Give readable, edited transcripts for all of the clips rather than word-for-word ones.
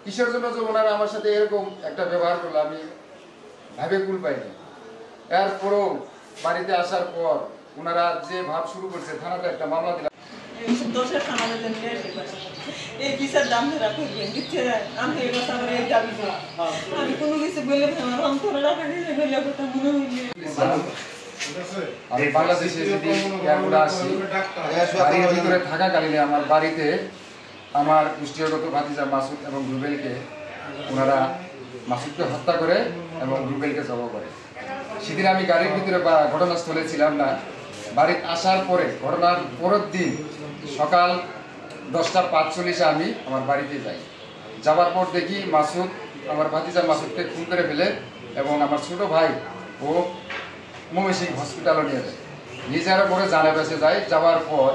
কিসের জন্য যে ওনারা আমার সাথে এরকম একটা ব্যবহার করলো আমি ভাবে কুল পাইনি। এরপরও বাড়িতে আসার পর ওনারা যে ভাব শুরু করছে, থানাতে একটা মামলা দিলাম। আমি বাংলাদেশে যদি আসি, বাড়ির ভিতরে থাকাকালীনে আমার বাড়িতে আমার গোষ্ঠীগত ভাতিজা মাসুদ এবং রুবেলকে ওনারা মাসুদকে হত্যা করে এবং রুবেলকে জবাই করে। সেদিন আমি গাড়ির ভিতরে বা ঘটনাস্থলে ছিলাম না। বাড়িতে আসার পরে ঘটনার পরের দিন সকাল 10:45 আমি আমার বাড়িতে যাই। যাওয়ার পর দেখি মাসুদ আমার ভাতিজা মাসুদকে খুন করে ফেলে এবং আমার ছোট ভাই ও ময়মনসিংহ হসপিটালে নিয়ে যায়। নিয়ে যাওয়ার পরে জানা বেসে যায়। যাওয়ার পর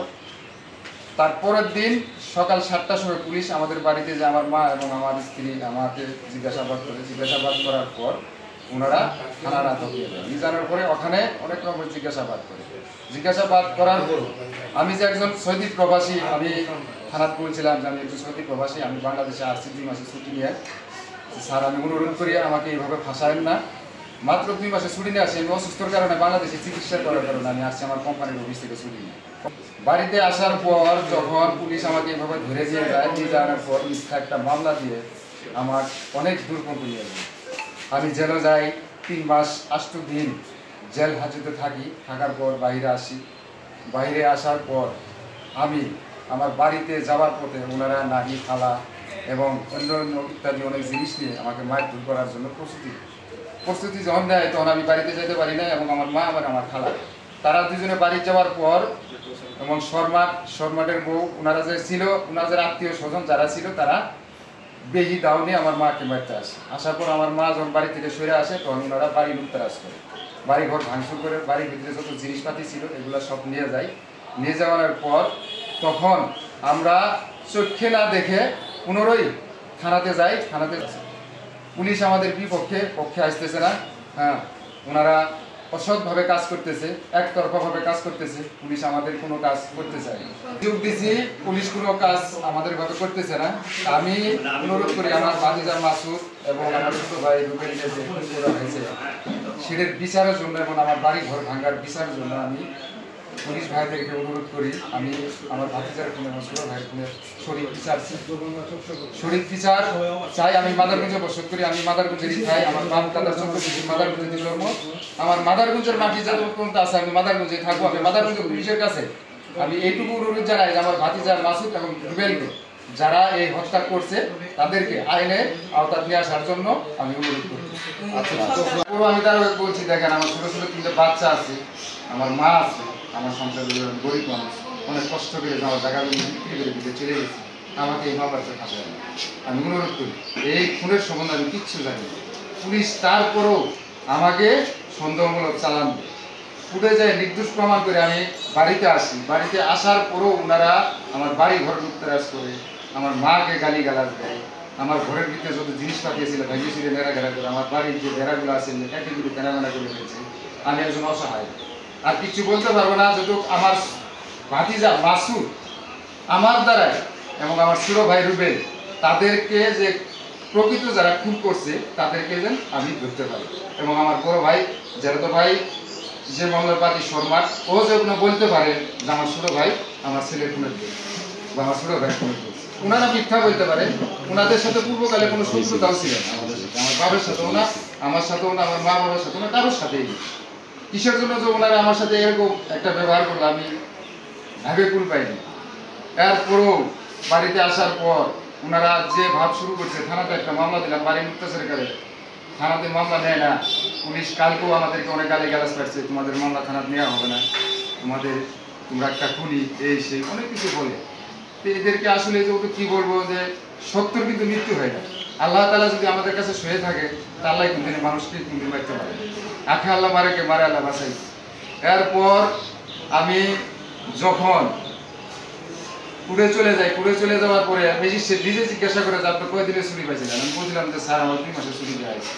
তার পরের দিন সকাল 7টার সময় পুলিশ আমাদের বাড়িতে যে আমার মা এবং আমার স্ত্রী আমাকে জিজ্ঞাসাবাদ করে। জিজ্ঞাসাবাদ করার পর ওনারা থানার আটক দিয়ে দেয়। নিয়ে যাওয়ার পরে ওখানে অনেক রকমের জিজ্ঞাসাবাদ করে। জিজ্ঞাসাবাদ করার পর আমি যে একজন সৌদি প্রবাসী, আমি থানাত বলছিলাম যে আমি একজন সৌদি প্রবাসী, আমি বাংলাদেশে আসছি 2 মাসের ছুটি নিয়ে। স্যার আমি অনুরোধ করি আমাকে এইভাবে ফাঁসায়েন না। মাত্র 2 মাসের ছুটি নিয়ে আসি, আমি অসুস্থর কারণে বাংলাদেশে চিকিৎসা করার কারণে আমি আসছি আমার কোম্পানির অফিস থেকে ছুটি নিয়ে। বাড়িতে আসার পর যখন পুলিশ আমাকে এভাবে ধরে নিয়ে যায়, নিয়ে যাওয়ার পর মিথ্যা একটা মামলা দিয়ে আমার অনেক দূরপন্ত নিয়ে যায়। আমি জেলে যাই, 3 মাস 8 দিন জেল হাজতে থাকি। থাকার পর বাইরে আসি। বাইরে আসার পর আমি আমার বাড়িতে যাওয়ার পথে ওনারা নাহি থালা এবং অন্য অন্য ইত্যাদি অনেক জিনিস নিয়ে আমাকে মারধর করার জন্য প্রস্তুতি যখন নেয় তখন আমি বাড়িতে যেতে পারি না এবং আমার মা আবার আমার খালা তারা দুজনে বাড়ি যাওয়ার পর এবং শর্মাটের বউ ওনারা যে ছিল, ওনাদের আত্মীয় স্বজন যারা ছিল তারা বেহি দাও নিয়ে আমার মাকে মারতে আসে। আসার পর আমার মা যখন বাড়ি থেকে সরে আসে তখন ওনারা বাড়ি লুটতরাজ করে, বাড়ি ঘর ভাঙচুর করে, বাড়ির ভিতরে যত জিনিসপাতি ছিল এগুলো সব নিয়ে যায়। নিয়ে যাওয়ার পর তখন আমরা চোখে না দেখে পুনরায় থানাতে যাই। থানাতে পুলিশ আমাদের পক্ষে আসতেছে না। হ্যাঁ, ওনারা অসৎভাবে কাজ করতেছে, একতরফাভাবে কাজ করতেছে। পুলিশ আমাদের কোনো কাজ করতে চায় না। যোগ দিছি, পুলিশ কোনো কাজ আমাদের ভাবে করতেছে না। আমি অনুরোধ করি আমার ভাতিজা মাসুদ এবং আমার ছোট ভাই রুবেলকে যে খুন করা হয়েছে সেটার বিচারের জন্য এবং আমার বাড়ি ঘর ভাঙার বিচারের জন্য আমি পুলিশ ভাইদেরকে অনুরোধ করি। আমি আমার ভাতিজার খুনে এবং ছোট ভাইয়ের খুনের সঠিক বিচার চাই। আমি মাদারগঞ্জে বসত করি, আমি মাদারগঞ্জেরই খাই। আমার বাপ দাদার মাদারগঞ্জের জন্ম। আমার মাদারগঞ্জের মাটি যত পর্যন্ত আছে আমি মাদারগঞ্জে থাকবো। আমি মাদারগঞ্জের পুলিশের কাছে আমি এইটুকু অনুরোধ জানাই যে আমার ভাতিজা মাসুদ এবং রুবেলকে যারা এই হত্যা করছে তাদেরকে আইনের আওতায় নিয়ে আসার জন্য আমি অনুরোধ করছি। আমি তার বলছি, দেখেন আমার ছোট ছোট 3টে বাচ্চা আছে, আমার মা আছে, আমার সংসার গরিব মানুষ, অনেক কষ্ট করে আমার জায়গাগুলো বিক্রি করে দিতে চলে গেছে। আমাকে এই মামলাতে ফাঁসায় না। আমি অনুরোধ করি, এই খুনের সম্বন্ধে আমি কিচ্ছু জানি না। পুলিশ তারপরও আমাকে সন্দেহমূলক চালান দেয়, উঠে যায় নির্দোষ প্রমাণ করে আমি বাড়িতে আসি। বাড়িতে আসার পরও ওনারা আমার বাড়ি ঘর লুটতরাজ করে, আমার মাকে গালিগালাজ দেয়, আমার ঘরের ভিতরে যত জিনিসপাতি ছিল ভেঙে ছিঁড়ে নেড়াঘেরা করে, আমার বাড়ির যে বেড়াগুলো আছে একেগুলো কেনাবেনা করে ফেলছে। আমি একজন অসহায়, আর কিছু বলতে পারবো না। যত আমার ভাতিজা মাসুদ আমার দ্বারাই এবং আমার ছোট ভাই রুবেল তাদেরকে যে প্রকৃত যারা খুন করছে তাদেরকে যেন আমি ধরতে পারি এবং আমার বড় ভাই জেরত ভাই যে মামলার পাতি শর্মার ও যেগুলো বলতে পারেন যে আমার ছোট ভাই আমার ছেলের খুনের বা আমার ছোট ভাই খুনের করছে। ওনারা মিথ্যা বলতে পারেন। ওনাদের সাথে পূর্বকালে কোনো শত্রুতাও ছিল না আমাদের সাথে, আমার বাবার সাথে ওনা, আমার সাথে ওনা, আমার মা বাবার সাথে ওনা, কারোর সাথেই। কিসের জন্য যে ওনারা আমার সাথে এরকম একটা ব্যবহার করলো আমি ভাবে কুল পাইনি। এরপরও বাড়িতে আসার পর ওনারা যে ভাব শুরু করছে, থানাতে একটা মামলা দিলাম বাড়ি মুক্তাচারের কারণে, থানাতে মামলা নেয় না। পুলিশ কালকেও আমাদেরকে অনেক গালিগালাজ পাচ্ছে, তোমাদের মামলা থানাতে নেওয়া হবে না, তোমরা একটা খুনি, এই সেই অনেক কিছু বলে। তো এদেরকে আসলে যে কি বলবো, যে সত্যর কিন্তু মৃত্যু হয় না। আল্লাহ তাআলা যদি আমাদের কাছে শুয়ে থাকে তা আল্লাহ কোনদিন মানুষকে কোনদিন মারতে পারে। আখে আল্লাহ মারে, কে মারে আল্লাহ বাঁচাই। এরপর আমি যখন কুড়ে চলে যাওয়ার পরে ম্যাজিস্ট্রেট নিজে জিজ্ঞাসা করে যে আপনি কয়দিনের ছুটি পাইছিলেন? আমি বলছিলাম যে স্যার আমার 2 মাসের ছুটি দেওয়া হয়েছে।